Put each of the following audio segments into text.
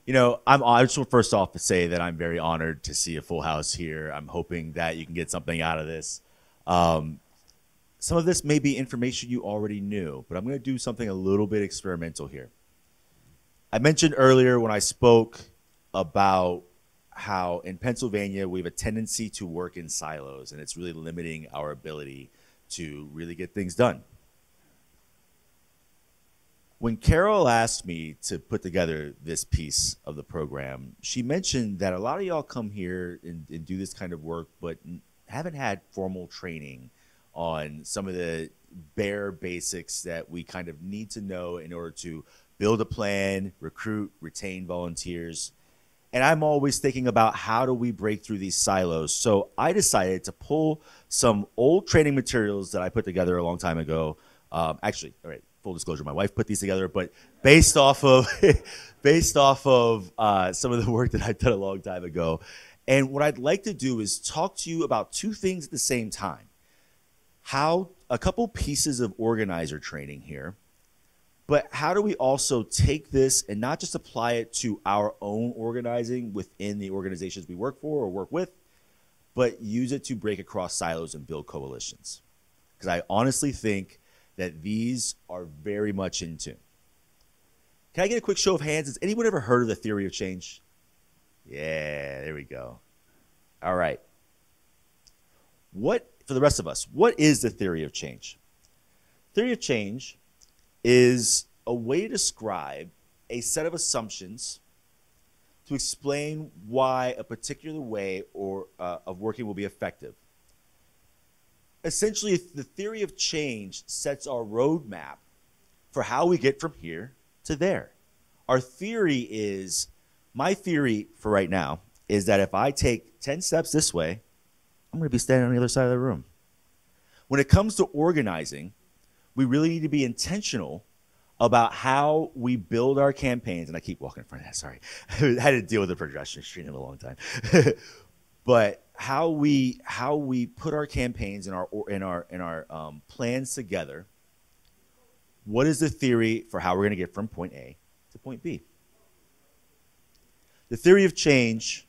I just want first off to say that I'm very honored to see a full house here. I'm hoping that you can get something out of this. Um, some of this may be information you already knew, but I'm going to do something a little bit experimental here. I mentioned earlier when I spoke about how in Pennsylvania we have a tendency to work in silos, and it's really limiting our ability to really get things done. When Carol asked me to put together this piece of the program, she mentioned that a lot of y'all come here and do this kind of work, but haven't had formal training on some of the bare basics that we kind of need to know in order to build a plan, recruit, retain volunteers. And I'm always thinking about how do we break through these silos. So I decided to pull some old training materials that I put together a long time ago. Actually, all right, full disclosure, my wife put these together, but based off of some of the work that I've done a long time ago. And what I'd like to do is talk to you about two things at the same time. How a couple pieces of organizer training here, but how do we also take this and not just apply it to our own organizing within the organizations we work for or work with, but use it to break across silos and build coalitions? Because I honestly think that these are very much in tune. Can I get a quick show of hands? Has anyone ever heard of the theory of change? Yeah, there we go. All right. For the rest of us, what is the theory of change? Theory of change is a way to describe a set of assumptions to explain why a particular way of working will be effective. Essentially, the theory of change sets our roadmap for how we get from here to there. My theory for right now is that if I take 10 steps this way, I'm going to be standing on the other side of the room. When it comes to organizing, we really need to be intentional about how we build our campaigns. And I keep walking in front of that, sorry. I had to deal with the progression stream in a long time. But how we put our campaigns and our plans together. What is the theory for how we're going to get from point A to point B? The theory of change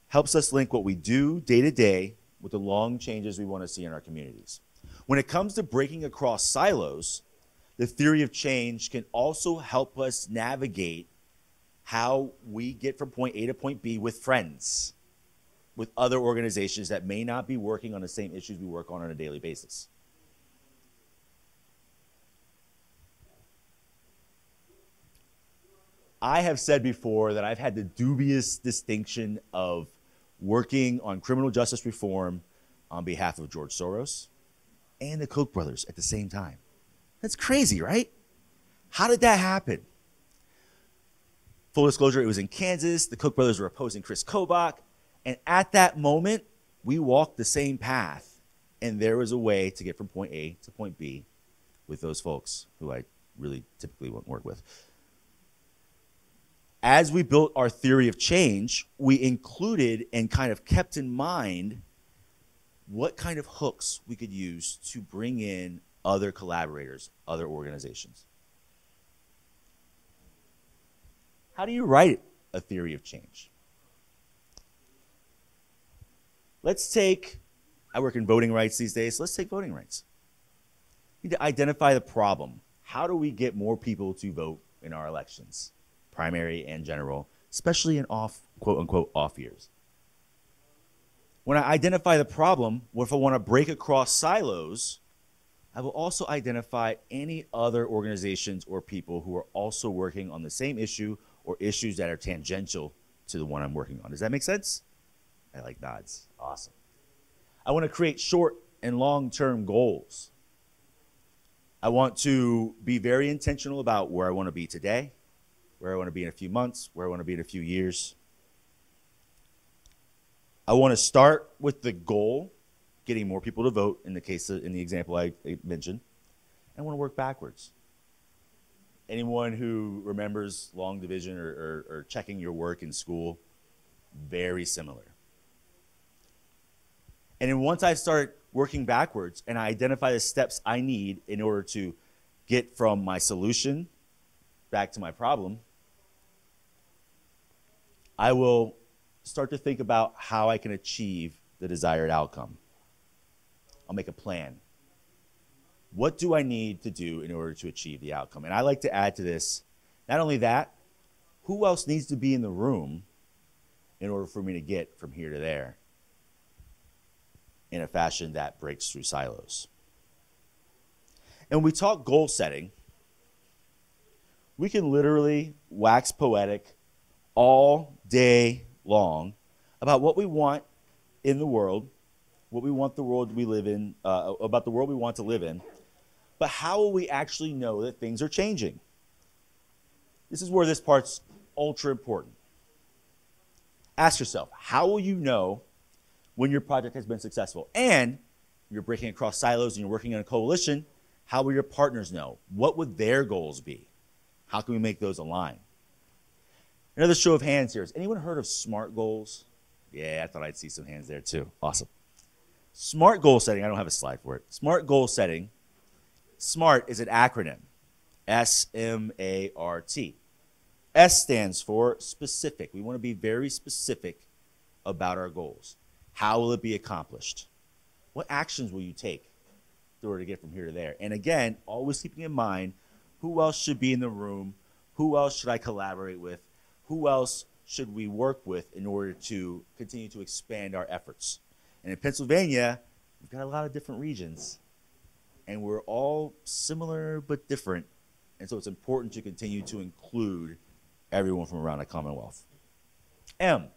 helps us link what we do day to day with the long changes we want to see in our communities. When it comes to breaking across silos, the theory of change can also help us navigate how we get from point A to point B with friends, with other organizations that may not be working on the same issues we work on a daily basis. I have said before that I've had the dubious distinction of working on criminal justice reform on behalf of George Soros and the Koch brothers at the same time. That's crazy, right? How did that happen? Full disclosure, it was in Kansas. The Koch brothers were opposing Chris Kobach. And at that moment, we walked the same path. And there was a way to get from point A to point B with those folks who I really typically wouldn't work with. As we built our theory of change, we included and kind of kept in mind what kind of hooks we could use to bring in other collaborators, other organizations. How do you write a theory of change? I work in voting rights these days, so let's take voting rights. We need to identify the problem. How do we get more people to vote in our elections? Primary and general, especially in quote unquote, off years. When I identify the problem, if I want to break across silos, I will also identify any other organizations or people who are also working on the same issue or issues that are tangential to the one I'm working on. Does that make sense? I like nods. Awesome. I want to create short and long-term goals. I want to be very intentional about where I want to be today, where I want to be in a few months, where I want to be in a few years. I want to start with the goal, getting more people to vote in the example I mentioned. I want to work backwards. Anyone who remembers long division or checking your work in school, very similar. And then once I start working backwards and I identify the steps I need in order to get from my solution back to my problem, I will start to think about how I can achieve the desired outcome. I'll make a plan. What do I need to do in order to achieve the outcome? And I like to add to this, not only that, who else needs to be in the room in order for me to get from here to there in a fashion that breaks through silos? And when we talk goal setting, we can literally wax poetic all day long about what we want in the world, what we want the world we live in, about the world we want to live in. But how will we actually know that things are changing? This is where this part's ultra important. Ask yourself, how will you know when your project has been successful? And you're breaking across silos and you're working in a coalition, how will your partners know? What would their goals be? How can we make those align? Another show of hands here. Has anyone heard of SMART goals? Yeah, I thought I'd see some hands there too. Awesome. SMART goal setting, I don't have a slide for it. SMART goal setting, SMART is an acronym, S-M-A-R-T. S stands for specific. We want to be very specific about our goals. How will it be accomplished? What actions will you take in order to get from here to there? And again, always keeping in mind, who else should be in the room? Who else should I collaborate with? Who else should we work with in order to continue to expand our efforts? And in Pennsylvania, we've got a lot of different regions, and we're all similar but different. And so it's important to continue to include everyone from around the Commonwealth. M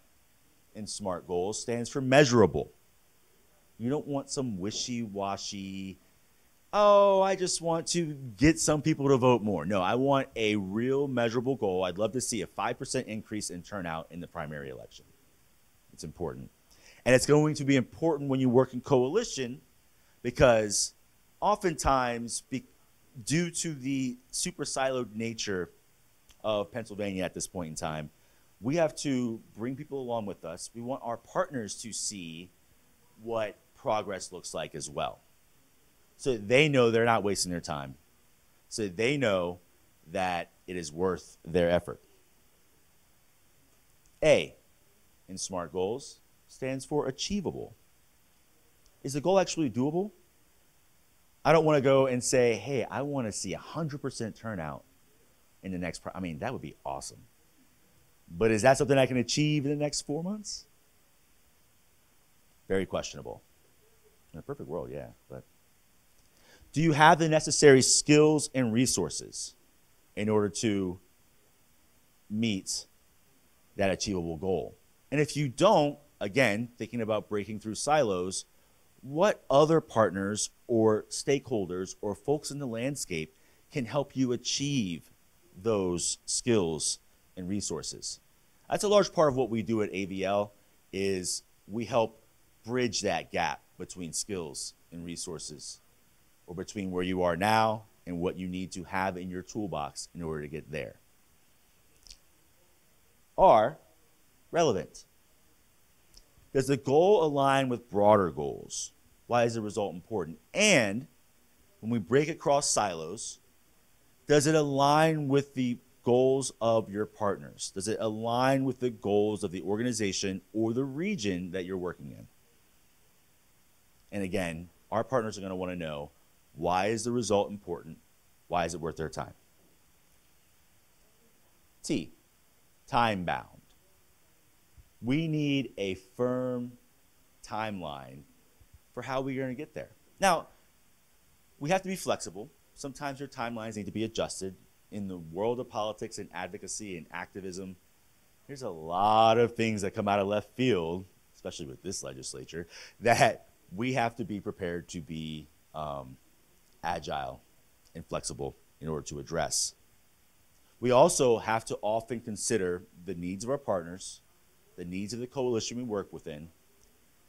in SMART goals stands for measurable. You don't want some wishy-washy, oh, I just want to get some people to vote more. No, I want a real measurable goal. I'd love to see a 5% increase in turnout in the primary election. It's important. And it's going to be important when you work in coalition because oftentimes, due to the super siloed nature of Pennsylvania at this point in time, we have to bring people along with us. We want our partners to see what progress looks like as well, so they know they're not wasting their time, so they know that it is worth their effort. A in SMART goals stands for achievable. Is the goal actually doable? I don't want to go and say, hey, I want to see 100% turnout in the next, I mean, that would be awesome. But is that something I can achieve in the next 4 months? Very questionable. In a perfect world, yeah. But do you have the necessary skills and resources in order to meet that achievable goal? And if you don't, again, thinking about breaking through silos, what other partners or stakeholders or folks in the landscape can help you achieve those skills and resources? That's a large part of what we do at AVL is we help bridge that gap between skills and resources, or between where you are now and what you need to have in your toolbox in order to get there. R, relevant. Does the goal align with broader goals? Why is the result important? And when we break across silos, does it align with the goals of your partners? Does it align with the goals of the organization or the region that you're working in? And again, our partners are going to want to know, why is the result important? Why is it worth their time? T, time bound. We need a firm timeline for how we're going to get there. Now, we have to be flexible. Sometimes your timelines need to be adjusted. In the world of politics and advocacy and activism, there's a lot of things that come out of left field, especially with this legislature, that we have to be prepared to be agile and flexible in order to address. We also have to often consider the needs of our partners, the needs of the coalition we work within,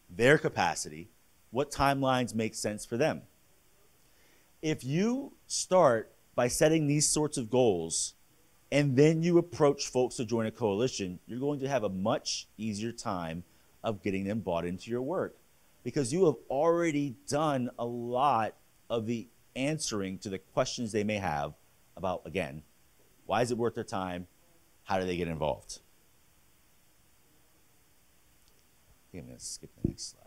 their capacity, what timelines make sense for them. If you start by setting these sorts of goals and then you approach folks to join a coalition, you're going to have a much easier time of getting them bought into your work, because you have already done a lot of the answering to the questions they may have about, again, Why is it worth their time? How do they get involved? I think I'm going to skip the next slide.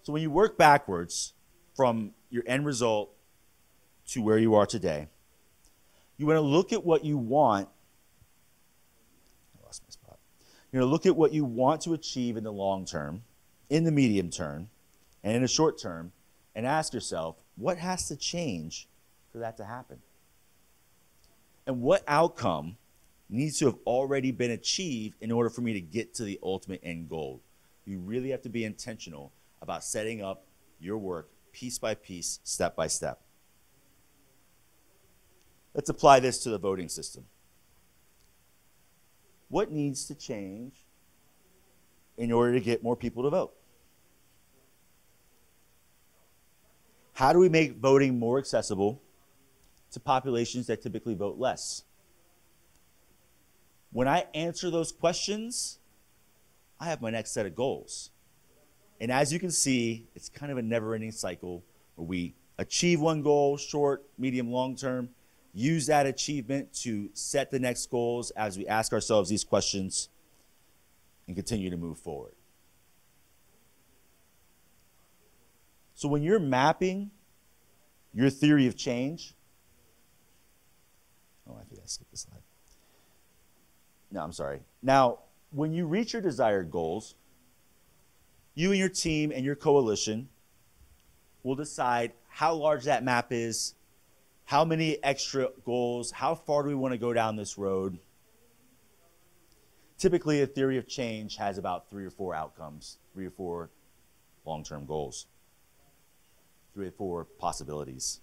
So when you work backwards from your end result to where you are today, you want to look at what you want. I lost my spot. You're going to look at what you want to achieve in the long term, in the medium term, and in the short term, and ask yourself, what has to change for that to happen? And what outcome needs to have already been achieved in order for me to get to the ultimate end goal? You really have to be intentional about setting up your work piece by piece, step by step. Let's apply this to the voting system. What needs to change in order to get more people to vote? How do we make voting more accessible to populations that typically vote less? When I answer those questions, I have my next set of goals. And as you can see, it's kind of a never-ending cycle where we achieve one goal, short, medium, long term, use that achievement to set the next goals as we ask ourselves these questions and continue to move forward. So when you're mapping your theory of change, oh, I think I skipped this slide. No, I'm sorry. Now, when you reach your desired goals, you and your team and your coalition will decide how large that map is, how many extra goals, how far do we want to go down this road. Typically, a theory of change has about 3 or 4 outcomes, 3 or 4 long-term goals, 3 or 4 possibilities.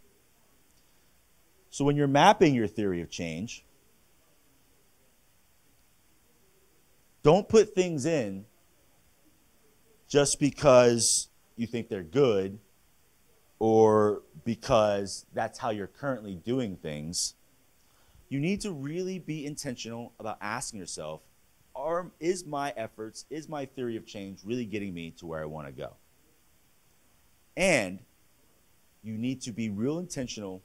So when you're mapping your theory of change, don't put things in just because you think they're good or because that's how you're currently doing things. You need to really be intentional about asking yourself, is my efforts, is my theory of change really getting me to where I want to go? And you need to be real intentional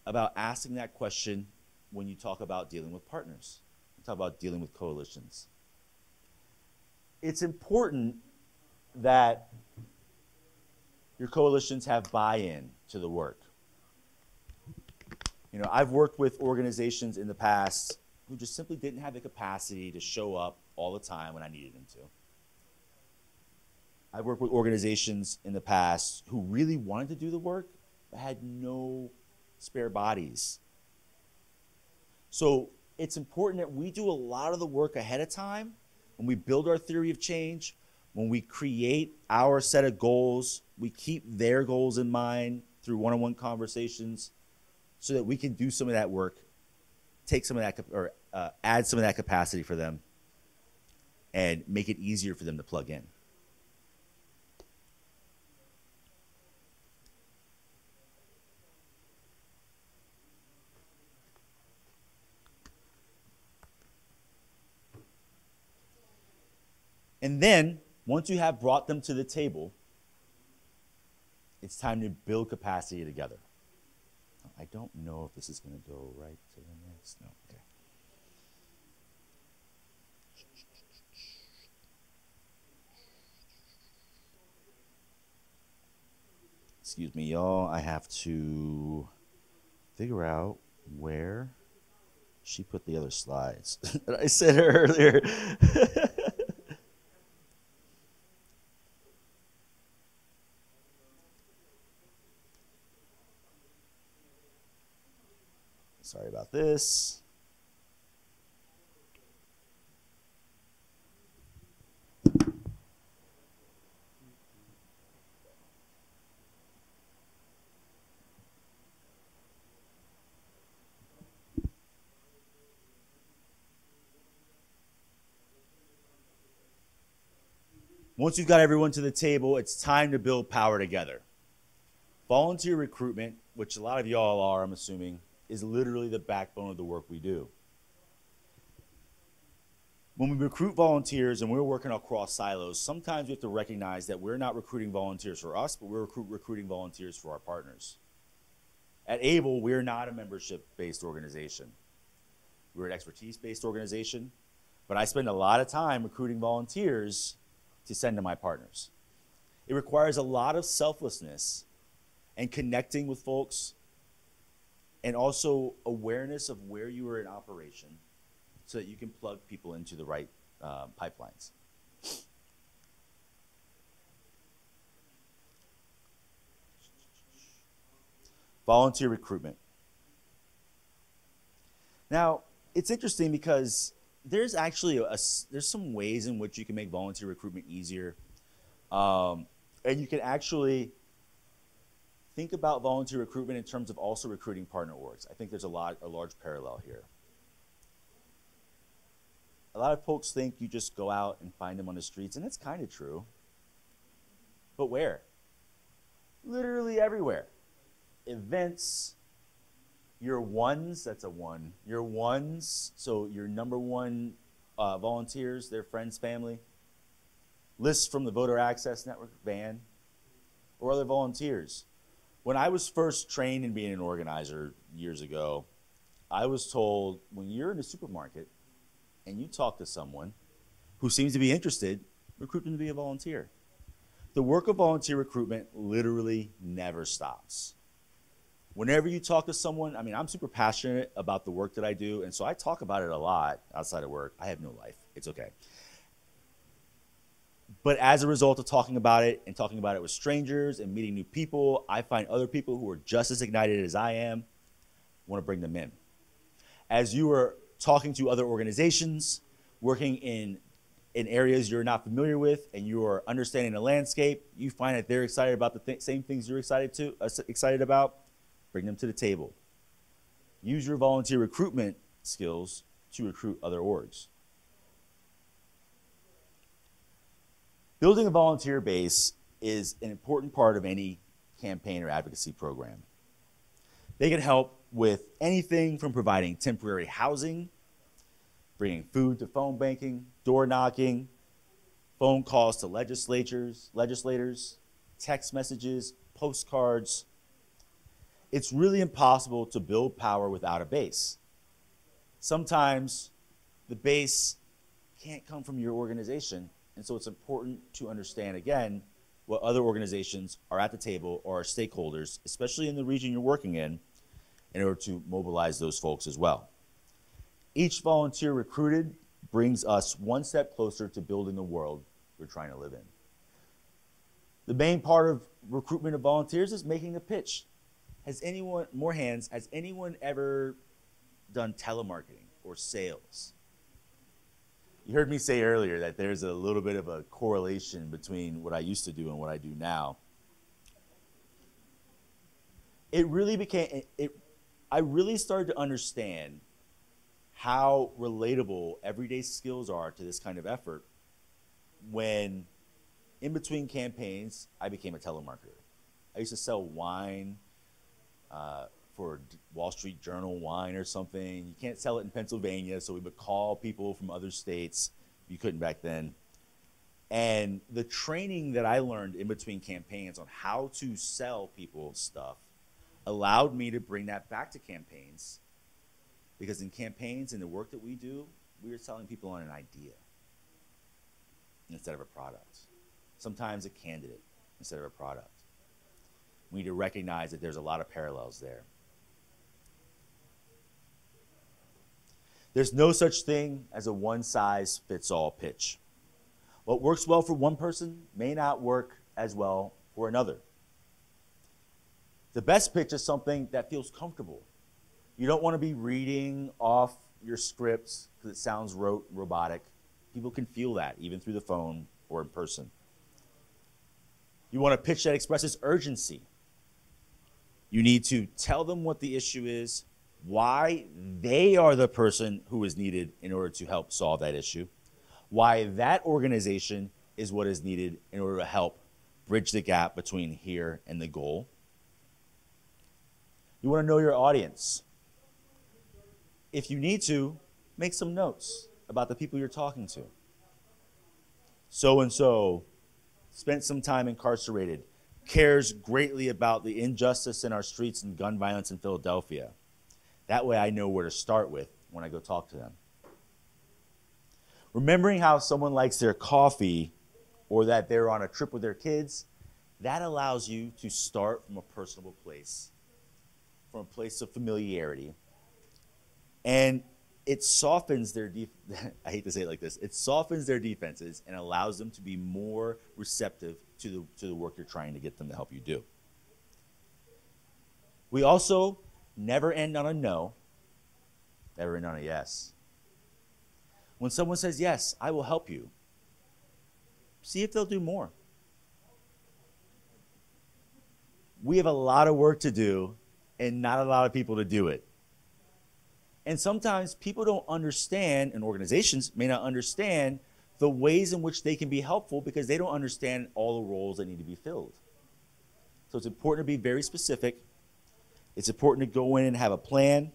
about asking that question when you talk about dealing with partners, you talk about dealing with coalitions. It's important that your coalitions have buy-in to the work. You know, I've worked with organizations in the past who just simply didn't have the capacity to show up all the time when I needed them to. I've worked with organizations in the past who really wanted to do the work but had no spare bodies. So it's important that we do a lot of the work ahead of time when we build our theory of change. When we create our set of goals, we keep their goals in mind through one-on-one conversations so that we can do some of that work, take some of that, or add some of that capacity for them and make it easier for them to plug in. And then, once you have brought them to the table, it's time to build capacity together. I don't know if this is going to go right to the next. No, okay. Excuse me, y'all. I have to figure out where she put the other slides that I said earlier. Sorry about this. Once you've got everyone to the table, it's time to build power together. Volunteer recruitment, which a lot of y'all are, I'm assuming, is literally the backbone of the work we do. When we recruit volunteers and we're working across silos, sometimes we have to recognize that we're not recruiting volunteers for us, but we're recruiting volunteers for our partners. At Able, we're not a membership-based organization. We're an expertise-based organization, but I spend a lot of time recruiting volunteers to send to my partners. It requires a lot of selflessness and connecting with folks, and also awareness of where you are in operation so that you can plug people into the right pipelines. Volunteer recruitment. Now, it's interesting because there's actually there's some ways in which you can make volunteer recruitment easier. And you can actually think about volunteer recruitment in terms of also recruiting partner orgs. I think there's a large parallel here. A lot of folks think you just go out and find them on the streets, and it's kind of true. But where? Literally everywhere. Events, your ones, that's a one. Your ones, so your number one volunteers, their friends, family. Lists from the Voter Access Network, VAN, or other volunteers. When I was first trained in being an organizer years ago, I was told when you're in a supermarket and you talk to someone who seems to be interested, recruit them to be a volunteer. The work of volunteer recruitment literally never stops. Whenever you talk to someone, I mean, I'm super passionate about the work that I do, and so I talk about it a lot outside of work. I have no life. It's okay. But as a result of talking about it and talking about it with strangers and meeting new people, I find other people who are just as ignited as I am, want to bring them in. As you are talking to other organizations, working in areas you're not familiar with, and you are understanding the landscape, you find that they're excited about the same things you're excited about, bring them to the table. Use your volunteer recruitment skills to recruit other orgs. Building a volunteer base is an important part of any campaign or advocacy program. They can help with anything from providing temporary housing, bringing food to phone banking, door knocking, phone calls to legislators, text messages, postcards. It's really impossible to build power without a base. Sometimes the base can't come from your organization. And so it's important to understand, again, what other organizations are at the table or are stakeholders, especially in the region you're working in order to mobilize those folks as well. Each volunteer recruited brings us one step closer to building the world we're trying to live in. The main part of recruitment of volunteers is making a pitch. Has anyone ever done telemarketing or sales? You heard me say earlier that there's a little bit of a correlation between what I used to do and what I do now. I really started to understand how relatable everyday skills are to this kind of effort when, in between campaigns, I became a telemarketer. I used to sell wine for Wall Street Journal wine or something. You can't sell it in Pennsylvania, so we would call people from other states. You couldn't back then. And the training that I learned in between campaigns on how to sell people stuff allowed me to bring that back to campaigns, because in campaigns and the work that we do, we are selling people on an idea instead of a product. Sometimes a candidate instead of a product. We need to recognize that there's a lot of parallels there. There's no such thing as a one-size-fits-all pitch. What works well for one person may not work as well for another. The best pitch is something that feels comfortable. You don't want to be reading off your scripts because it sounds robotic. People can feel that even through the phone or in person. You want a pitch that expresses urgency. You need to tell them what the issue is, why they are the person who is needed in order to help solve that issue, why that organization is what is needed in order to help bridge the gap between here and the goal. You want to know your audience. If you need to, make some notes. about the people you're talking to. So-and-so spent some time incarcerated, cares greatly about the injustice in our streets and gun violence in Philadelphia. That way I know where to start with when I go talk to them. Remembering how someone likes their coffee or that they're on a trip with their kids, that allows you to start from a personable place, from a place of familiarity. And it softens their, I hate to say it like this, it softens their defenses and allows them to be more receptive to the work you're trying to get them to help you do. We also never end on a no, never end on a yes. When someone says, yes, I will help you, see if they'll do more. We have a lot of work to do and not a lot of people to do it. And sometimes people don't understand, and organizations may not understand, the ways in which they can be helpful because they don't understand all the roles that need to be filled. So it's important to be very specific. It's important to go in and have a plan.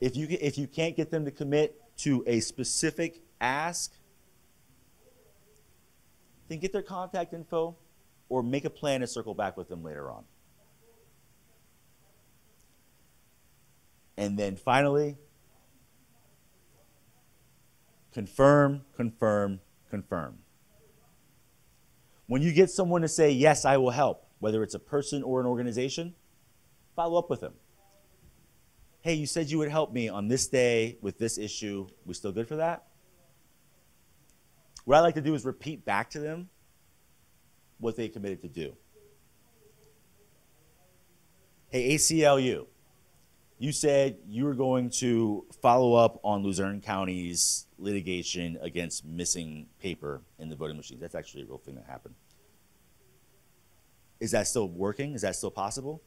If you can't get them to commit to a specific ask, then get their contact info or make a plan to circle back with them later on. And then finally, confirm, confirm, confirm. When you get someone to say, yes, I will help, whether it's a person or an organization, follow up with them. Hey, you said you would help me on this day with this issue. We still good for that? What I like to do is repeat back to them what they committed to do. Hey, ACLU, you said you were going to follow up on Luzerne County's litigation against missing paper in the voting machines. That's actually a real thing that happened. Is that still working? Is that still possible?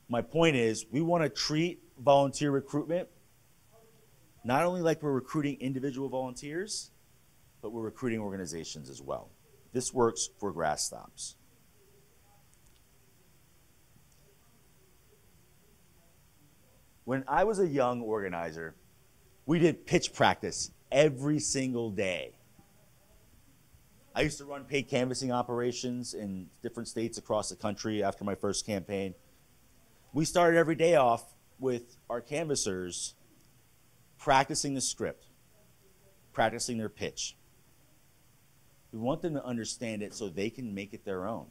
My point is, we want to treat volunteer recruitment not only like we're recruiting individual volunteers, but we're recruiting organizations as well. This works for Grass Stops. When I was a young organizer, we did pitch practice every single day. I used to run paid canvassing operations in different states across the country after my first campaign. We started every day off with our canvassers practicing the script, practicing their pitch. We want them to understand it so they can make it their own.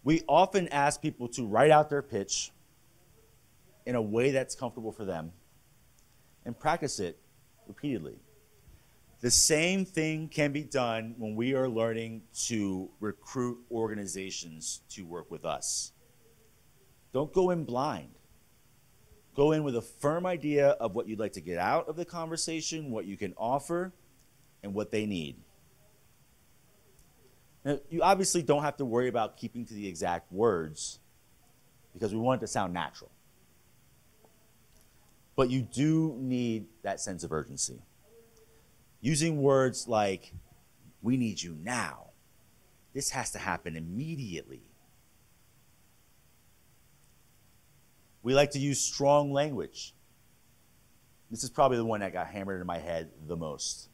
We often ask people to write out their pitch in a way that's comfortable for them and practice it repeatedly. The same thing can be done when we are learning to recruit organizations to work with us. Don't go in blind. Go in with a firm idea of what you'd like to get out of the conversation, what you can offer, and what they need. Now, you obviously don't have to worry about keeping to the exact words because we want it to sound natural. But you do need that sense of urgency. Using words like, we need you now. This has to happen immediately. We like to use strong language. This is probably the one that got hammered into my head the most.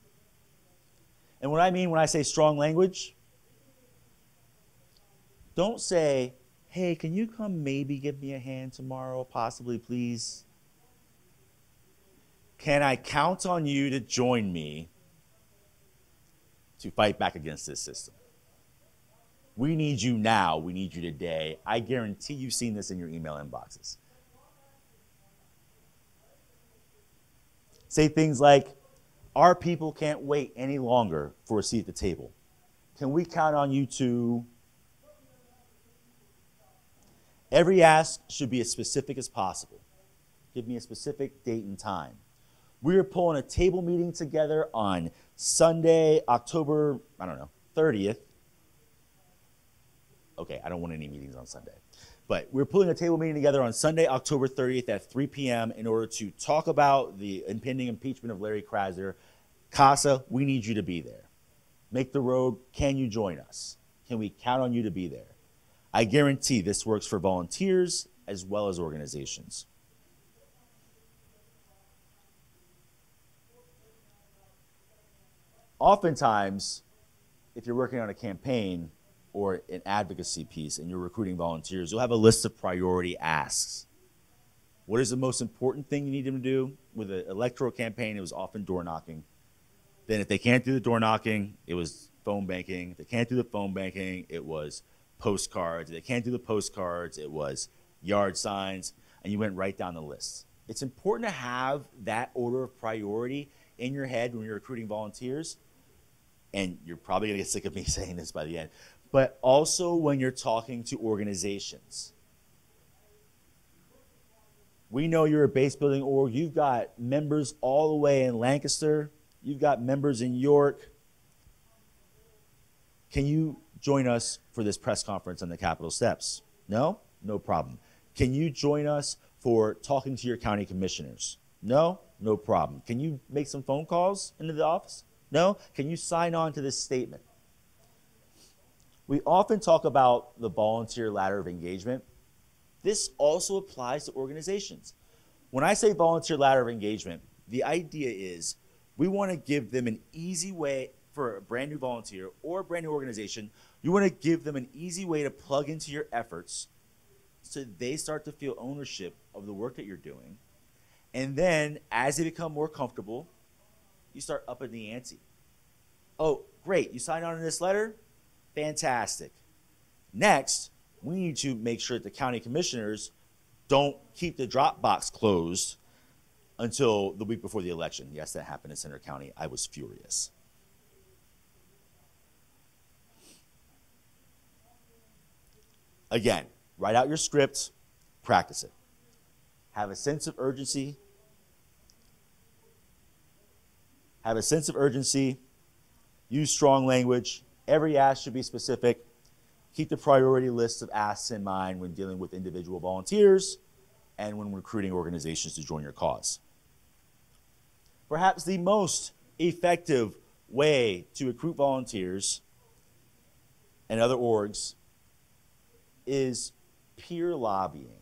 And what I mean when I say strong language, don't say, hey, can you come maybe give me a hand tomorrow, possibly, please? Can I count on you to join me to fight back against this system? We need you now. We need you today. I guarantee you've seen this in your email inboxes. Say things like, our people can't wait any longer for a seat at the table. Can we count on you to? Every ask should be as specific as possible. Give me a specific date and time. We are pulling a table meeting together on Sunday, October, 30th. Okay, I don't want any meetings on Sunday. But we're pulling a table meeting together on Sunday, October 30th at 3 p.m. in order to talk about the impending impeachment of Larry Krasner. CASA, we need you to be there. Make the road, can you join us? Can we count on you to be there? I guarantee this works for volunteers as well as organizations. Oftentimes, if you're working on a campaign or an advocacy piece and you're recruiting volunteers, you'll have a list of priority asks. What is the most important thing you need them to do? With an electoral campaign, it was often door knocking. Then if they can't do the door knocking, it was phone banking. If they can't do the phone banking, it was postcards. If they can't do the postcards, it was yard signs, and you went right down the list. It's important to have that order of priority in your head when you're recruiting volunteers, and you're probably gonna get sick of me saying this by the end, but also when you're talking to organizations. We know you're a base building org. You've got members all the way in Lancaster. You've got members in York. Can you join us for this press conference on the Capitol steps? No? No problem. Can you join us for talking to your county commissioners? No? No problem. Can you make some phone calls into the office? No? Can you sign on to this statement? We often talk about the volunteer ladder of engagement. This also applies to organizations. When I say volunteer ladder of engagement, the idea is we want to give them an easy way for a brand new volunteer or a brand new organization. You want to give them an easy way to plug into your efforts so they start to feel ownership of the work that you're doing. And then as they become more comfortable, you start upping the ante. Oh, great, you signed on to this letter? Fantastic. Next, we need to make sure that the county commissioners don't keep the drop box closed until the week before the election. Yes, that happened in Center County. I was furious. Again, write out your script, practice it. Have a sense of urgency. Have a sense of urgency. Use strong language. Every ask should be specific. Keep the priority list of asks in mind when dealing with individual volunteers and when recruiting organizations to join your cause. Perhaps the most effective way to recruit volunteers and other orgs is peer lobbying.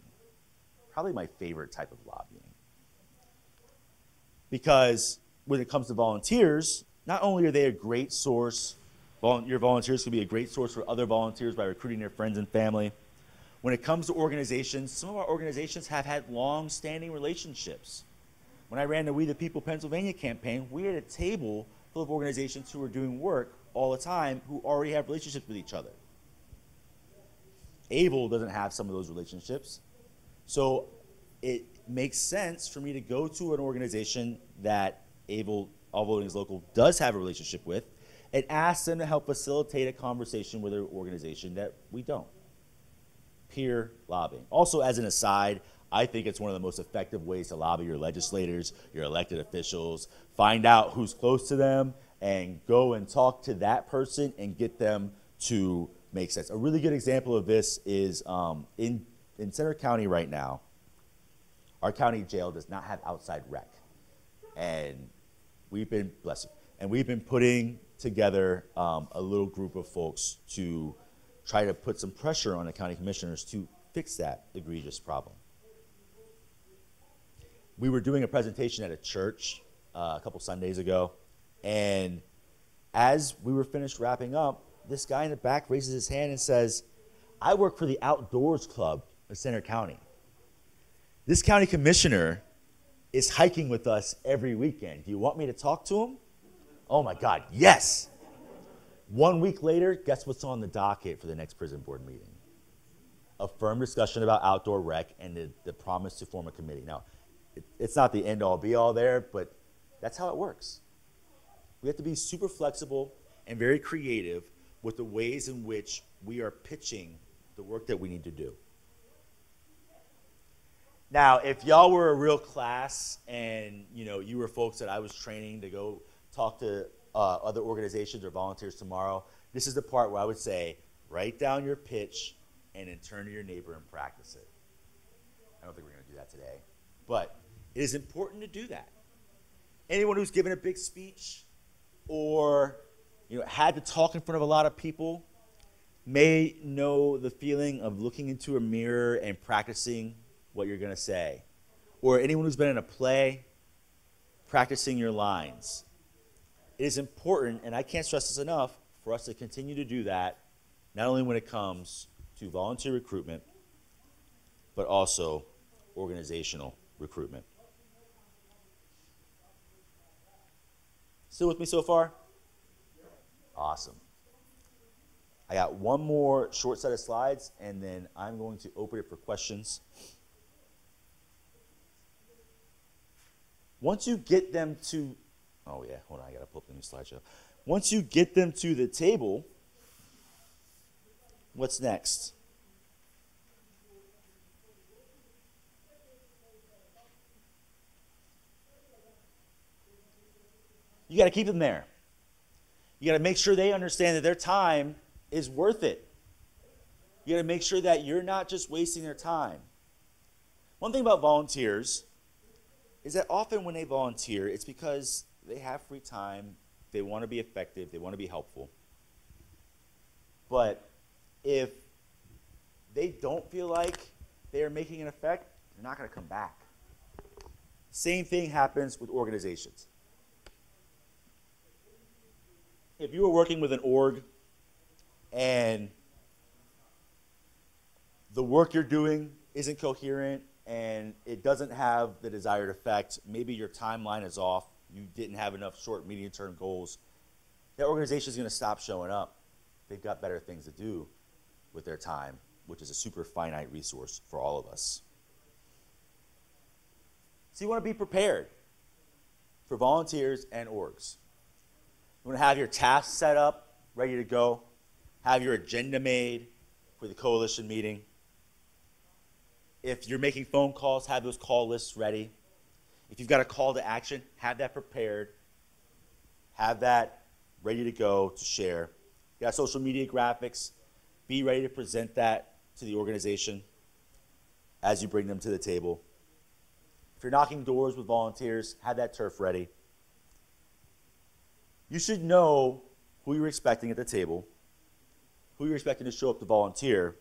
Probably my favorite type of lobbying. Because when it comes to volunteers, not only are they a great source, your volunteers can be a great source for other volunteers by recruiting their friends and family. When it comes to organizations, some of our organizations have had long-standing relationships. When I ran the We the People Pennsylvania campaign, we had a table full of organizations who were doing work all the time who already have relationships with each other. Able doesn't have some of those relationships. So it makes sense for me to go to an organization that Able, All Voting is Local, does have a relationship with and ask them to help facilitate a conversation with an organization that we don't. Peer lobbying. Also, as an aside, I think it's one of the most effective ways to lobby your legislators, your elected officials. Find out who's close to them and go and talk to that person and get them to make sense. A really good example of this is in Center County right now, our county jail does not have outside rec. And we've been, bless you, and we've been putting together a little group of folks to try to put some pressure on the county commissioners to fix that egregious problem. We were doing a presentation at a church a couple Sundays ago, and as we were finished wrapping up, this guy in the back raises his hand and says, I work for the Outdoors Club of Center County. This county commissioner is hiking with us every weekend. Do you want me to talk to him? Oh my God, yes. 1 week later, guess what's on the docket for the next prison board meeting? A firm discussion about outdoor rec and the promise to form a committee. Now, it's not the end all be all there, but that's how it works. We have to be super flexible and very creative with the ways in which we are pitching the work that we need to do. Now, if y'all were a real class and you were folks that I was training to go talk to other organizations or volunteers tomorrow, this is the part where I would say, write down your pitch and then turn to your neighbor and practice it. I don't think we're going to do that today, but it is important to do that. Anyone who's given a big speech or had to talk in front of a lot of people, may know the feeling of looking into a mirror and practicing what you're going to say. Or anyone who's been in a play, practicing your lines. It is important, and I can't stress this enough, for us to continue to do that, not only when it comes to volunteer recruitment, but also organizational recruitment. Still with me so far? Awesome. I got one more short set of slides, and then I'm going to open it for questions. Once you get them to, oh yeah, hold on, I gotta pull up the new slideshow. Once you get them to the table, what's next? You gotta keep them there. You gotta make sure they understand that their time is worth it. You gotta make sure that you're not just wasting their time. One thing about volunteers is that often when they volunteer, it's because they have free time, they want to be effective, they want to be helpful. But if they don't feel like they are making an effect, they're not going to come back. Same thing happens with organizations. If you are working with an org and the work you're doing isn't coherent and it doesn't have the desired effect, maybe your timeline is off, you didn't have enough short, medium-term goals, that organization is going to stop showing up. They've got better things to do with their time, which is a super finite resource for all of us. So you want to be prepared for volunteers and orgs. You want to have your tasks set up, ready to go, have your agenda made for the coalition meeting. If you're making phone calls, have those call lists ready. If you've got a call to action, have that prepared. Have that ready to go to share. You got social media graphics. Be ready to present that to the organization as you bring them to the table. If you're knocking doors with volunteers, have that turf ready. You should know who you're expecting at the table, who you're expecting to show up to volunteer,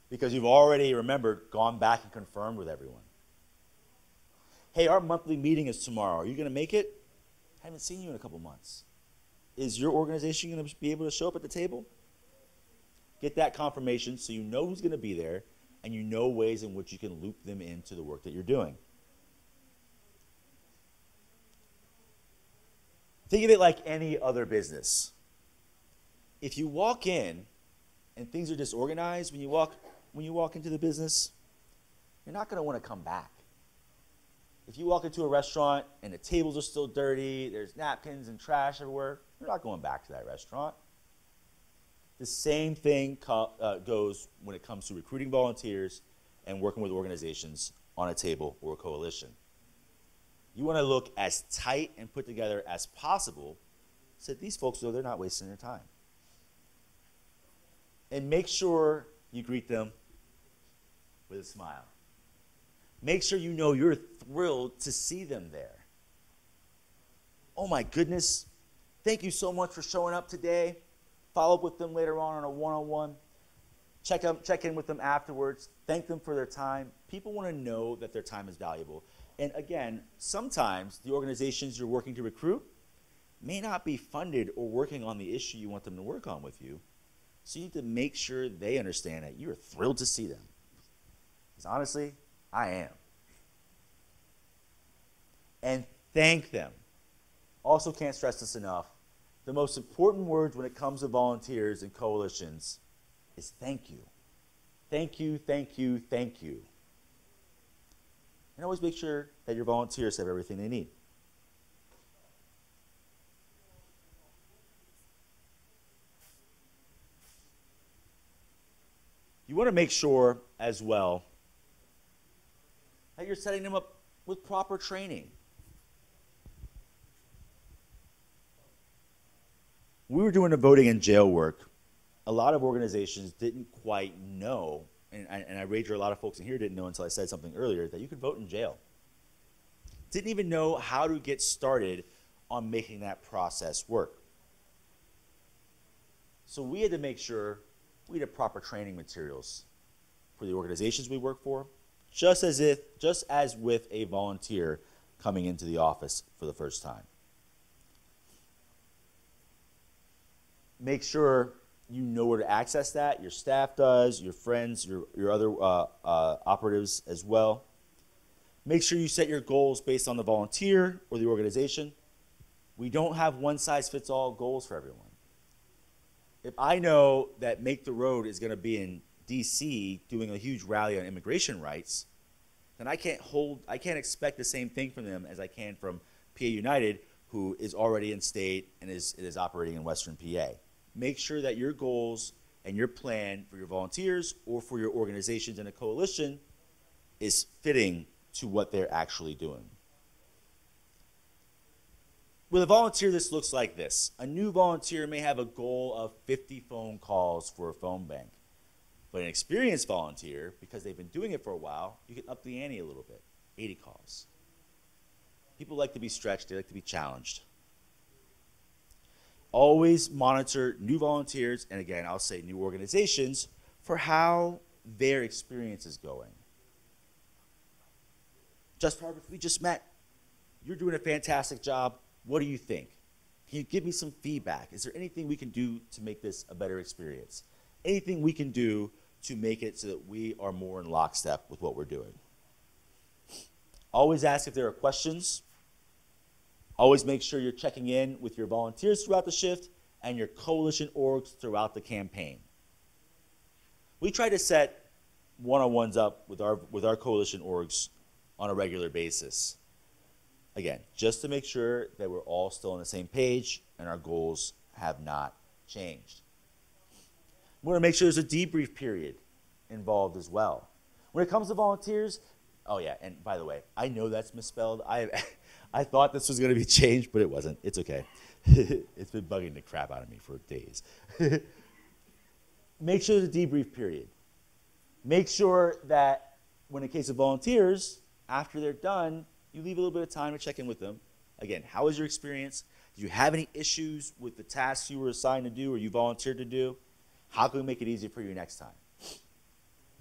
because you've already, remembered, gone back and confirmed with everyone. Hey, our monthly meeting is tomorrow. Are you going to make it? I haven't seen you in a couple months. Is your organization going to be able to show up at the table? Get that confirmation so you know who's going to be there and you know ways in which you can loop them into the work that you're doing. Think of it like any other business. If you walk in and things are disorganized when you walk into the business, you're not going to want to come back. If you walk into a restaurant and the tables are still dirty, there's napkins and trash everywhere, you're not going back to that restaurant. The same thing goes when it comes to recruiting volunteers and working with organizations on a table or a coalition. You want to look as tight and put together as possible so that these folks know they're not wasting their time. And make sure you greet them with a smile. Make sure you know you're thrilled to see them there. Oh my goodness, thank you so much for showing up today. Follow up with them later on a one-on-one. Check in with them afterwards. Thank them for their time. People want to know that their time is valuable. And again, sometimes the organizations you're working to recruit may not be funded or working on the issue you want them to work on with you. So you need to make sure they understand that you're thrilled to see them. Because honestly, I am. And thank them. Also can't stress this enough. The most important words when it comes to volunteers and coalitions is thank you. Thank you, thank you, thank you. And always make sure that your volunteers have everything they need. You want to make sure as well that you're setting them up with proper training. We were doing the voting in jail work. A lot of organizations didn't quite know, and I wager a lot of folks in here didn't know until I said something earlier, that you could vote in jail. Didn't even know how to get started on making that process work. So we had to make sure we need proper training materials for the organizations we work for, just as with a volunteer coming into the office for the first time. Make sure you know where to access that. Your staff does, your friends, your other operatives as well. Make sure you set your goals based on the volunteer or the organization. We don't have one-size-fits-all goals for everyone. If I know that Make the Road is going to be in DC doing a huge rally on immigration rights, then I can't expect the same thing from them as I can from PA United, who is already in state and is operating in Western PA. Make sure that your goals and your plan for your volunteers or for your organizations in a coalition is fitting to what they're actually doing. With a volunteer, this looks like this. A new volunteer may have a goal of 50 phone calls for a phone bank. But an experienced volunteer, because they've been doing it for a while, you can up the ante a little bit, 80 calls. People like to be stretched, they like to be challenged. Always monitor new volunteers, and again, I'll say new organizations, for how their experience is going. Just Harvard, we just met. You're doing a fantastic job. What do you think? Can you give me some feedback? Is there anything we can do to make this a better experience? Anything we can do to make it so that we are more in lockstep with what we're doing? Always ask if there are questions. Always make sure you're checking in with your volunteers throughout the shift and your coalition orgs throughout the campaign. We try to set one-on-ones up with our coalition orgs on a regular basis. Again, just to make sure that we're all still on the same page and our goals have not changed. We want to make sure there's a debrief period involved as well. When it comes to volunteers, oh yeah, and by the way, I know that's misspelled. I thought this was going to be changed, but it wasn't. It's okay. It's been bugging the crap out of me for days. Make sure there's a debrief period. Make sure that when in case of volunteers, after they're done, you leave a little bit of time to check in with them. Again, how was your experience? Did you have any issues with the tasks you were assigned to do or you volunteered to do? How can we make it easier for you next time?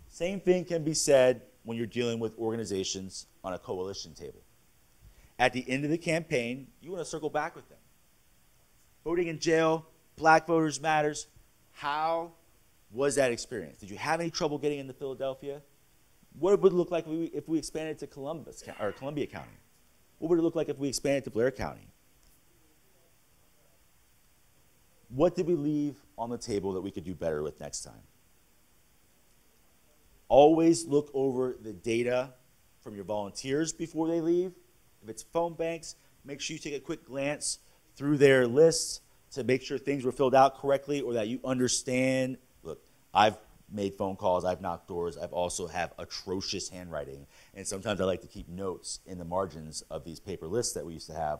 Same thing can be said when you're dealing with organizations on a coalition table. At the end of the campaign, you want to circle back with them. Voting in jail, Black Voters Matters, how was that experience? Did you have any trouble getting into Philadelphia? What would it look like if we expanded to Columbia County? What would it look like if we expanded to Blair County? What did we leave on the table that we could do better with next time? Always look over the data from your volunteers before they leave. If it's phone banks, make sure you take a quick glance through their lists to make sure things were filled out correctly or that you understand. Look, I've made phone calls, I've knocked doors, I've also have atrocious handwriting, and sometimes I like to keep notes in the margins of these paper lists that we used to have.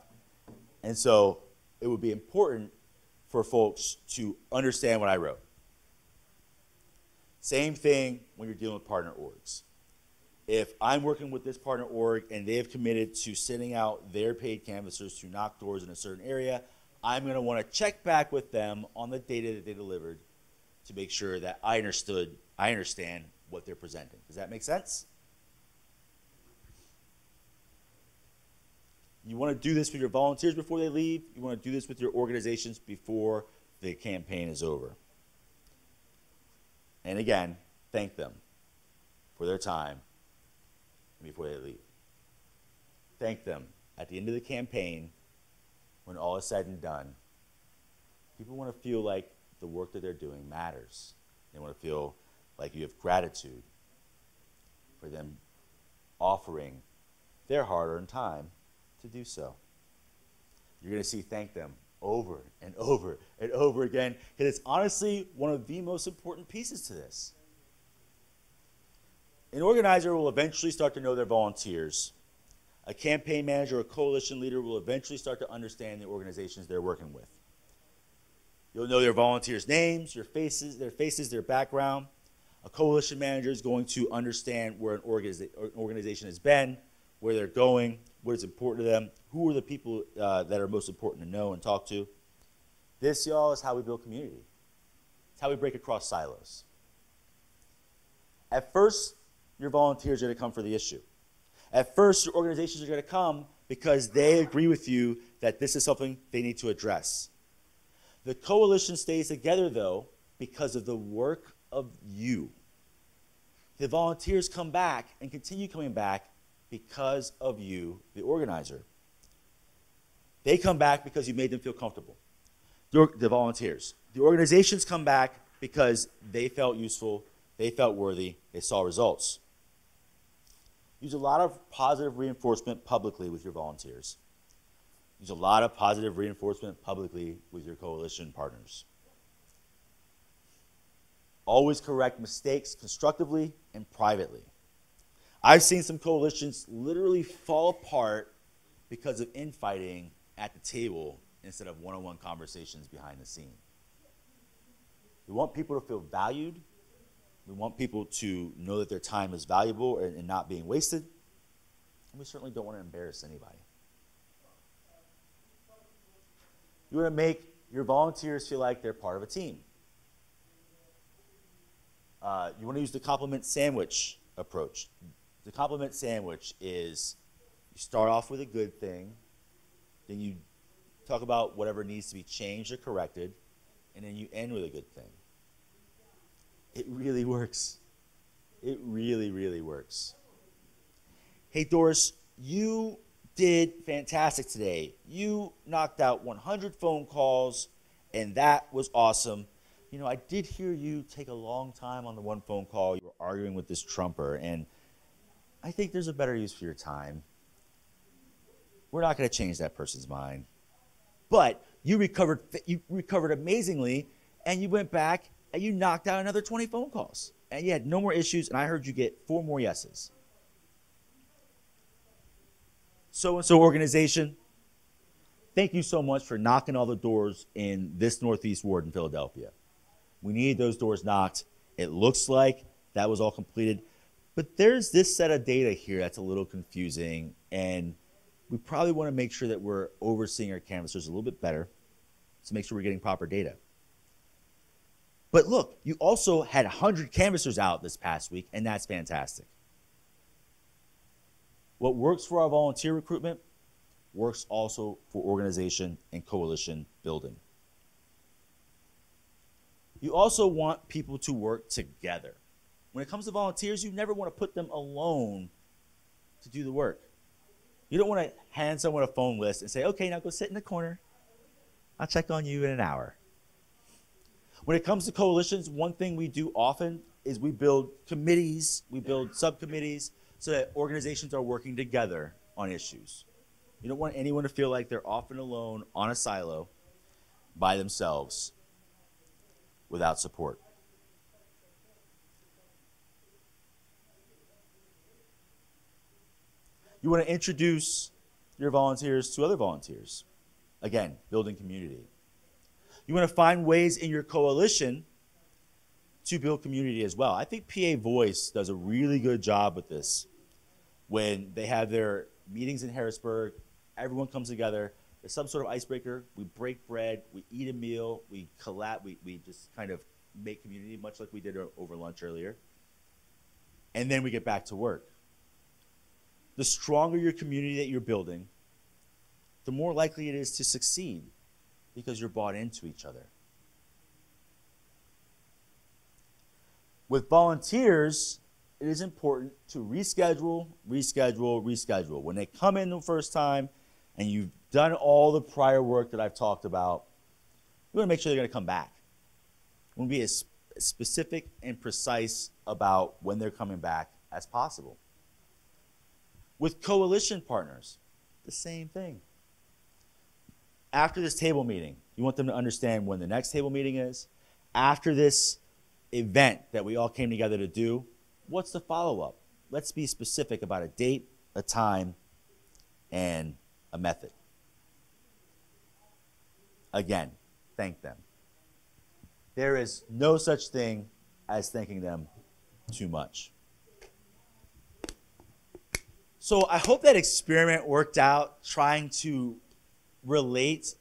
And so it would be important for folks to understand what I wrote. Same thing when you're dealing with partner orgs. If I'm working with this partner org and they have committed to sending out their paid canvassers to knock doors in a certain area, I'm going to want to check back with them on the data that they delivered to make sure that I understand what they're presenting. Does that make sense? You want to do this with your volunteers before they leave. You want to do this with your organizations before the campaign is over. And again, thank them for their time before they leave. Thank them at the end of the campaign when all is said and done. People want to feel like the work that they're doing matters. They want to feel like you have gratitude for them offering their hard-earned time to do so. You're going to see thank them over and over and over again, because it's honestly one of the most important pieces to this. An organizer will eventually start to know their volunteers. A campaign manager or coalition leader will eventually start to understand the organizations they're working with. You'll know their volunteers' names, their faces, their background. A coalition manager is going to understand where an organization has been, where they're going, what is important to them, who are the people that are most important to know and talk to. This, y'all, is how we build community. It's how we break across silos. At first, your volunteers are going to come for the issue. At first, your organizations are going to come because they agree with you that this is something they need to address. The coalition stays together, though, because of the work of you. The volunteers come back and continue coming back because of you, the organizer. They come back because you made them feel comfortable. The volunteers. The organizations come back because they felt useful, they felt worthy, they saw results. Use a lot of positive reinforcement publicly with your volunteers. Use a lot of positive reinforcement publicly with your coalition partners. Always correct mistakes constructively and privately. I've seen some coalitions literally fall apart because of infighting at the table instead of one-on-one conversations behind the scene. We want people to feel valued. We want people to know that their time is valuable and not being wasted. And we certainly don't want to embarrass anybody. You want to make your volunteers feel like they're part of a team. You want to use the compliment sandwich approach. The compliment sandwich is you start off with a good thing, then you talk about whatever needs to be changed or corrected, and then you end with a good thing. It really works. It really, really works. Hey, Doris, you did fantastic today. You knocked out 100 phone calls, and that was awesome. You know, I did hear you take a long time on the one phone call. You were arguing with this Trumper, and I think there's a better use for your time. We're not going to change that person's mind. But you recovered amazingly, and you went back and you knocked out another 20 phone calls. And you had no more issues, and I heard you get 4 more yeses. So-and-so organization, thank you so much for knocking all the doors in this Northeast Ward in Philadelphia. We need those doors knocked. It looks like that was all completed. But there's this set of data here that's a little confusing, and we probably want to make sure that we're overseeing our canvassers a little bit better to make sure we're getting proper data. But look, you also had 100 canvassers out this past week, and that's fantastic. What works for our volunteer recruitment works also for organization and coalition building. You also want people to work together. When it comes to volunteers, you never want to put them alone to do the work. You don't want to hand someone a phone list and say, okay, now go sit in the corner. I'll check on you in an hour. When it comes to coalitions, one thing we do often is we build committees, we build subcommittees so that organizations are working together on issues. You don't want anyone to feel like they're off and alone on a silo by themselves without support. You want to introduce your volunteers to other volunteers. Again, building community. You want to find ways in your coalition to build community as well. I think PA Voice does a really good job with this. When they have their meetings in Harrisburg, everyone comes together. There's some sort of icebreaker. We break bread. We eat a meal. We just kind of make community, much like we did over lunch earlier. And then we get back to work. The stronger your community that you're building, the more likely it is to succeed because you're bought into each other. With volunteers, it is important to reschedule. When they come in the first time and you've done all the prior work that I've talked about, you want to make sure they're going to come back. You want to be as specific and precise about when they're coming back as possible. With coalition partners, the same thing. After this table meeting, you want them to understand when the next table meeting is. After this event that we all came together to do, what's the follow-up? Let's be specific about a date, a time, and a method. Again, thank them. There is no such thing as thanking them too much. So I hope that experiment worked out, trying to relate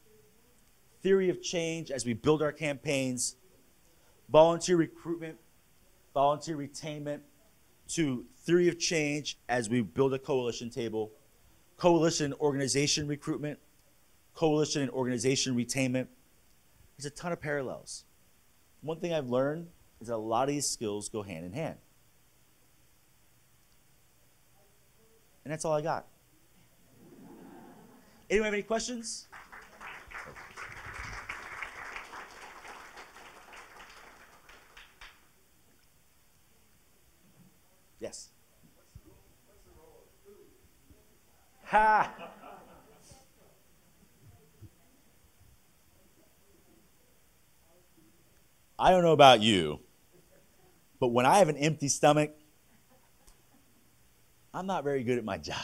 theory of change as we build our campaigns volunteer recruitment, volunteer retainment, to theory of change as we build a coalition table, coalition and organization recruitment, coalition and organization retainment. There's a ton of parallels. One thing I've learned is that a lot of these skills go hand in hand. And that's all I got. Anyone have any questions? Yes. Ha! I don't know about you, but when I have an empty stomach, I'm not very good at my job.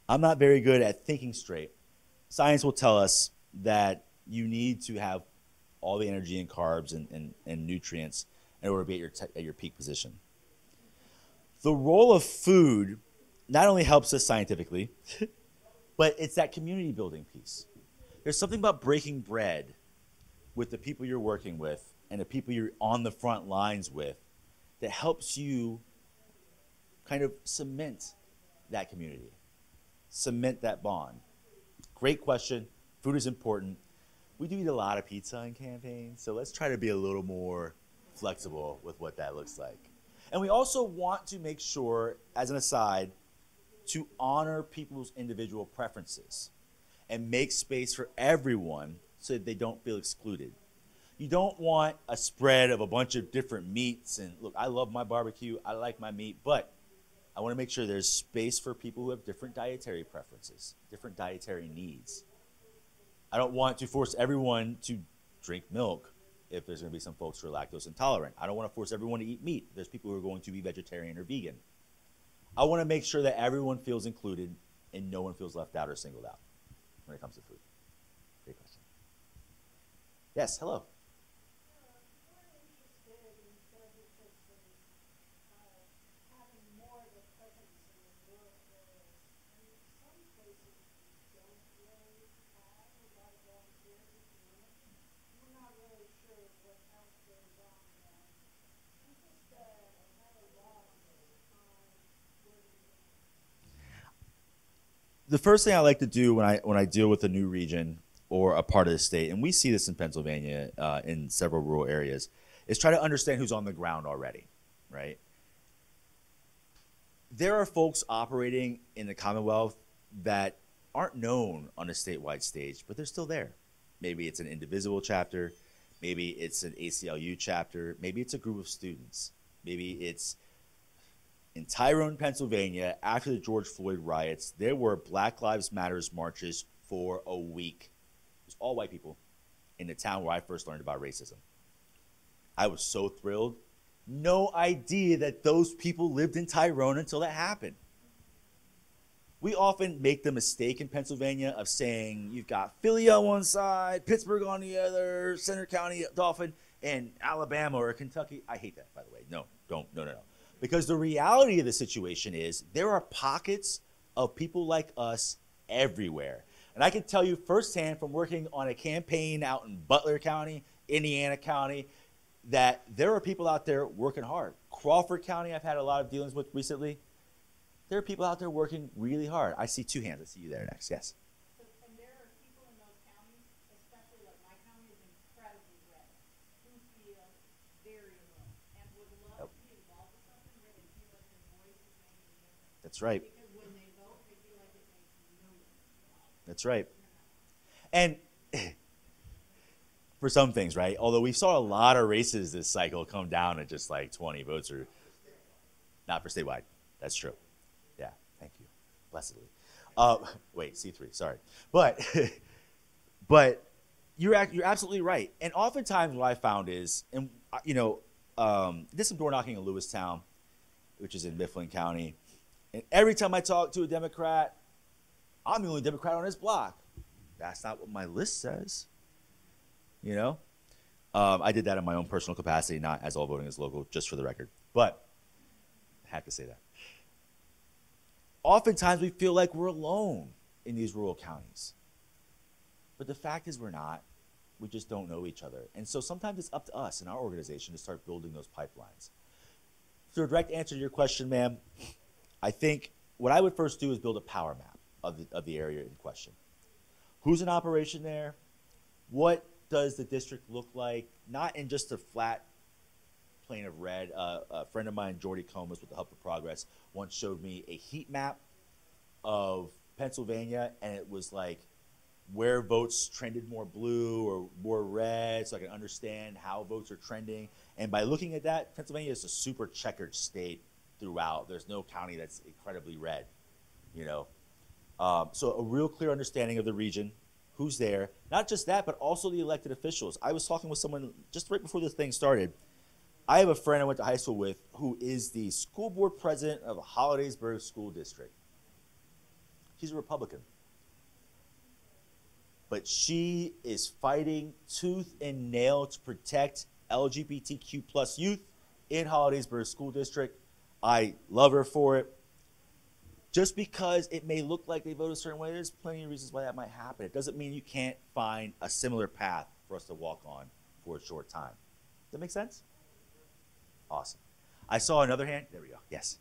I'm not very good at thinking straight. Science will tell us that you need to have all the energy and carbs and nutrients in order to be at your peak position. The role of food not only helps us scientifically, but it's that community building piece. There's something about breaking bread with the people you're working with and the people you're on the front lines with that helps you kind of cement that community, cement that bond. Great question. Food is important. We do eat a lot of pizza in campaigns, so let's try to be a little more flexible with what that looks like. And we also want to make sure, as an aside, to honor people's individual preferences and make space for everyone so that they don't feel excluded. You don't want a spread of a bunch of different meats. And look, I love my barbecue. I like my meat. But I want to make sure there's space for people who have different dietary preferences, different dietary needs. I don't want to force everyone to drink milk if there's going to be some folks who are lactose intolerant. I don't want to force everyone to eat meat. There's people who are going to be vegetarian or vegan. I want to make sure that everyone feels included and no one feels left out or singled out when it comes to food. Great question. Yes, hello. The first thing I like to do when I deal with a new region or a part of the state, and we see this in Pennsylvania in several rural areas, is try to understand who's on the ground already, right? There are folks operating in the Commonwealth that aren't known on a statewide stage, but they're still there. Maybe it's an indivisible chapter, maybe it's an ACLU chapter, maybe it's a group of students, maybe it's in Tyrone, Pennsylvania, after the George Floyd riots, there were Black Lives Matters marches for a week. It was all white people in the town where I first learned about racism. I was so thrilled. No idea that those people lived in Tyrone until that happened. We often make the mistake in Pennsylvania of saying you've got Philly on one side, Pittsburgh on the other, Center County, Dauphin, and Alabama or Kentucky. I hate that, by the way. No. Because the reality of the situation is there are pockets of people like us everywhere. And I can tell you firsthand from working on a campaign out in Butler County, Indiana County, that there are people out there working hard. Crawford County, I've had a lot of dealings with recently. There are people out there working really hard. I see two hands. I see you there next. Yes. And there are people in those counties, especially like my county is incredibly red, who feel very alone and would love to be involved with something where they feel like their voice is making a difference. That's right. Because when they vote, they feel like it makes no difference. That's right. And for some things, right? Although we saw a lot of races this cycle come down at just like 20 votes or not for statewide. That's true. Yeah, thank you. Blessedly. Wait, C3, sorry. But you're absolutely right. And oftentimes what I found is, and did some door knocking in Lewistown, which is in Mifflin County. And every time I talk to a Democrat, I'm the only Democrat on this block. That's not what my list says. I did that in my own personal capacity, not as all voting is local, just for the record. But I have to say that. Oftentimes we feel like we're alone in these rural counties. But the fact is we're not. We just don't know each other. And so sometimes it's up to us in our organization to start building those pipelines. So a direct answer to your question, ma'am, I think what I would first do is build a power map of the area in question. Who's in operation there? What does the district look like? Not in just a flat plane of red. A friend of mine, Jordy Comas, with the Hub for Progress, once showed me a heat map of Pennsylvania, and it was like where votes trended more blue or more red, so I can understand how votes are trending. And by looking at that, Pennsylvania is a super checkered state throughout. There's no county that's incredibly red, you know. So a real clear understanding of the region, who's there. Not just that, but also the elected officials. I was talking with someone just right before this thing started. I have a friend I went to high school with who is the school board president of Harrisburg School District. She's a Republican. But she is fighting tooth and nail to protect LGBTQ plus youth in Harrisburg School District. I love her for it. Just because it may look like they vote a certain way, there's plenty of reasons why that might happen. It doesn't mean you can't find a similar path for us to walk on for a short time. Does that make sense? Awesome. I saw another hand. There we go. Yes.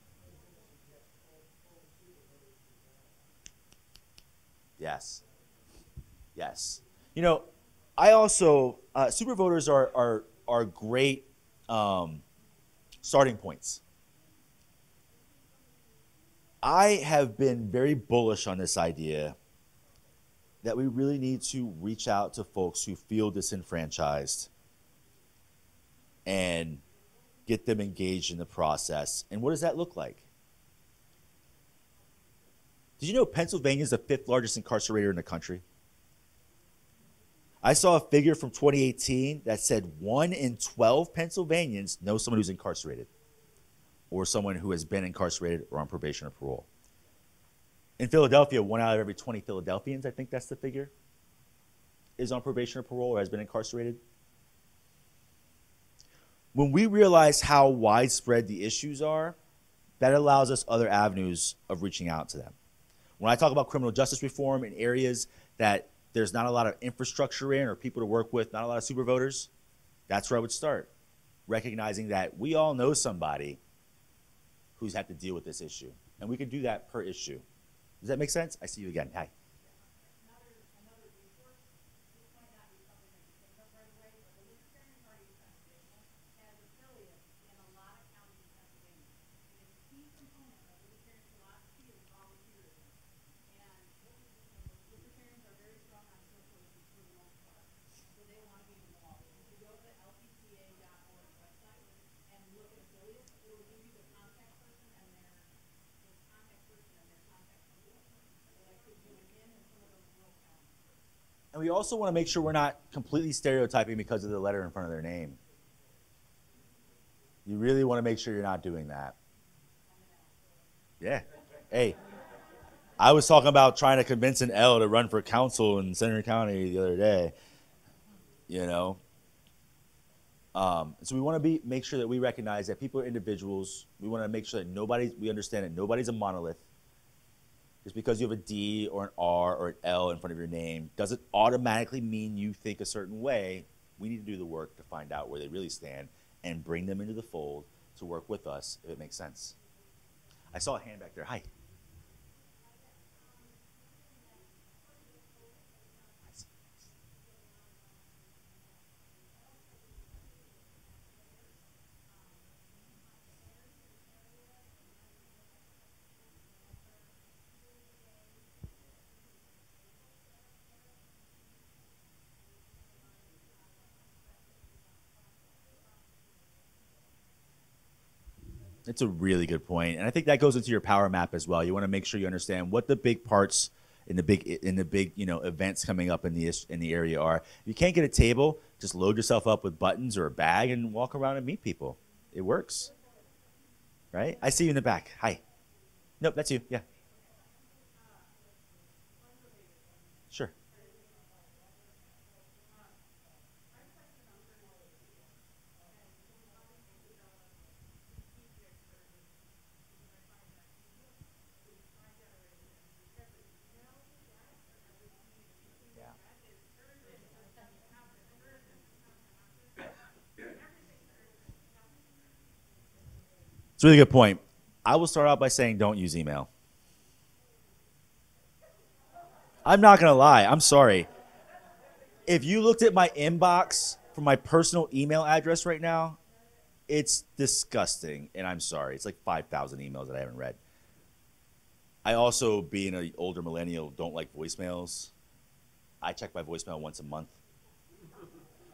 Yes. Yes. You know, I also, super voters are great starting points. I have been very bullish on this idea that we really need to reach out to folks who feel disenfranchised and get them engaged in the process. And what does that look like? Did you know Pennsylvania is the 5th largest incarcerator in the country? I saw a figure from 2018 that said 1 in 12 Pennsylvanians know someone who's incarcerated, or someone who has been incarcerated or on probation or parole. In Philadelphia, 1 out of every 20 Philadelphians, I think that's the figure, is on probation or parole or has been incarcerated. When we realize how widespread the issues are, that allows us other avenues of reaching out to them. When I talk about criminal justice reform in areas that there's not a lot of infrastructure in or people to work with, not a lot of super voters, that's where I would start. Recognizing that we all know somebody who's had to deal with this issue. And we can do that per issue. Does that make sense? I see you again. Hi. Another resource, this might not be something that you think of right away, but the Libertarian Party of Pennsylvania has affiliates in a lot of counties in Pennsylvania. And a key component of Libertarian philosophy is volunteerism. And Libertarians are very strong on socialism for the most part. So they want to be involved. If you go to the lpca.org website and look at affiliates, it will give you the contact person and their contact number. So that could be in some of those rural counties. And we also want to make sure we're not completely stereotyping because of the letter in front of their name. You really want to make sure you're not doing that. Yeah. Hey, I was talking about trying to convince an L to run for council in Senator County the other day. You know? So we want to make sure that we recognize that people are individuals. We want to make sure that we understand that nobody's a monolith. Just because you have a D or an R or an L in front of your name doesn't automatically mean you think a certain way. We need to do the work to find out where they really stand and bring them into the fold to work with us, if it makes sense. I saw a hand back there. Hi. It's a really good point, and I think that goes into your power map as well. You want to make sure you understand what the big parts in the big events coming up in the area are. If you can't get a table, just load yourself up with buttons or a bag and walk around and meet people. It works, right? I see you in the back. Hi. Nope, that's you. Yeah. Sure. Yeah. It's a really good point. I will start out by saying don't use email. I'm not going to lie. I'm sorry. If you looked at my inbox from my personal email address right now, it's disgusting, and I'm sorry. It's like 5,000 emails that I haven't read. I also, being an older millennial, don't like voicemails. I check my voicemail once a month.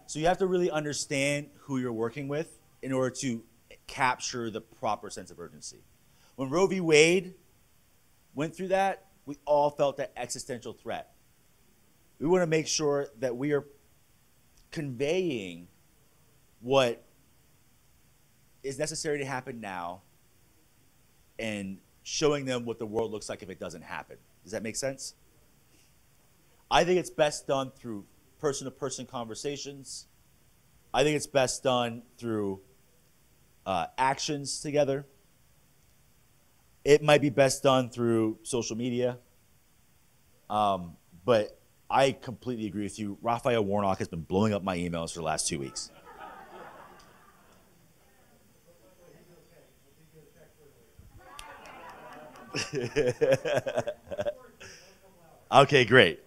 So you have to really understand who you're working with in order to capture the proper sense of urgency. When Roe v. Wade went through that, we all felt that existential threat. We want to make sure that we are conveying what is necessary to happen now and showing them what the world looks like if it doesn't happen. Does that make sense? I think it's best done through person-to-person conversations. I think it's best done through actions together. It might be best done through social media. But I completely agree with you. Raphael Warnock has been blowing up my emails for the last 2 weeks. Okay, great.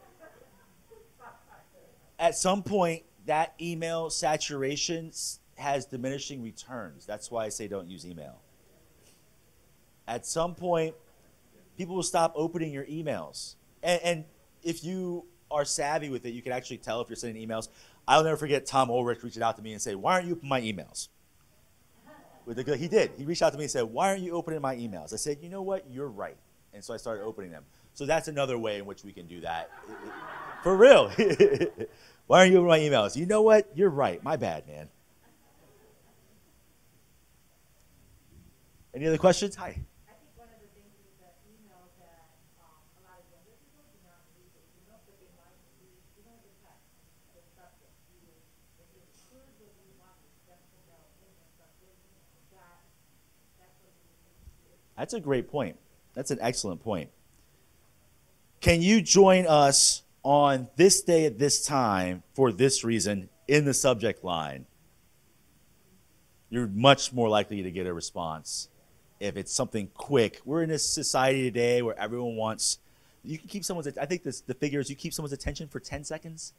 At some point, that email saturation has diminishing returns. That's why I say don't use email. At some point, people will stop opening your emails. And if you are savvy with it, you can actually tell if you're sending emails. I'll never forget Tom Ulrich reaching out to me and say, "Why aren't you opening my emails?" He did. He reached out to me and said, "Why aren't you opening my emails?" I said, "You know what? You're right." And so I started opening them. So that's another way in which we can do that. For real. Why aren't you opening my emails? You know what? You're right. My bad, man. Any other questions? Hi. I think one of the things is that email that a lot of younger people do not read the email, but they might read, the text, the subject. If you include what you want them to know in the subject, that's what you need to do. That's a great point. That's an excellent point. Can you join us on this day at this time for this reason in the subject line? You're much more likely to get a response if it's something quick. We're in a society today where everyone wants, you can keep someone's, I think the figure is you keep someone's attention for 10 seconds,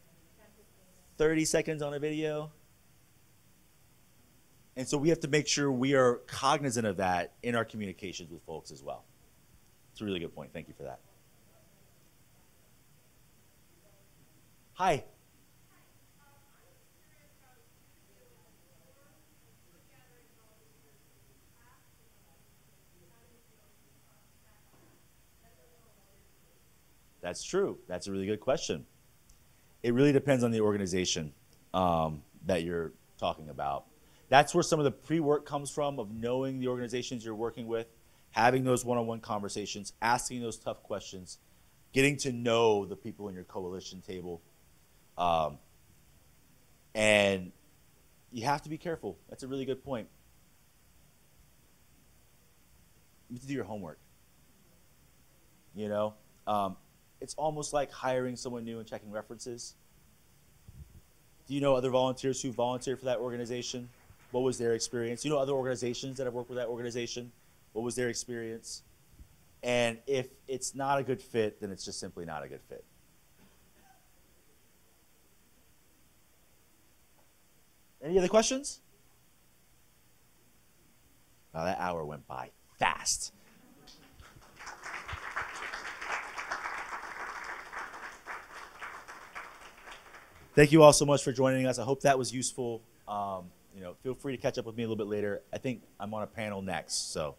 30 seconds on a video. And so we have to make sure we are cognizant of that in our communications with folks as well. It's a really good point. Thank you for that. Hi. That's true. That's a really good question. It really depends on the organization that you're talking about. That's where some of the pre-work comes from, of knowing the organizations you're working with, having those one-on-one conversations, asking those tough questions, getting to know the people in your coalition table. And you have to be careful. That's a really good point. You have to do your homework. You know, it's almost like hiring someone new and checking references. Do you know other volunteers who volunteered for that organization? What was their experience? You know other organizations that have worked with that organization? What was their experience? And if it's not a good fit, then it's just simply not a good fit. Any other questions? Wow, that hour went by fast. Thank you all so much for joining us. I hope that was useful. Feel free to catch up with me a little bit later. I think I'm on a panel next, so.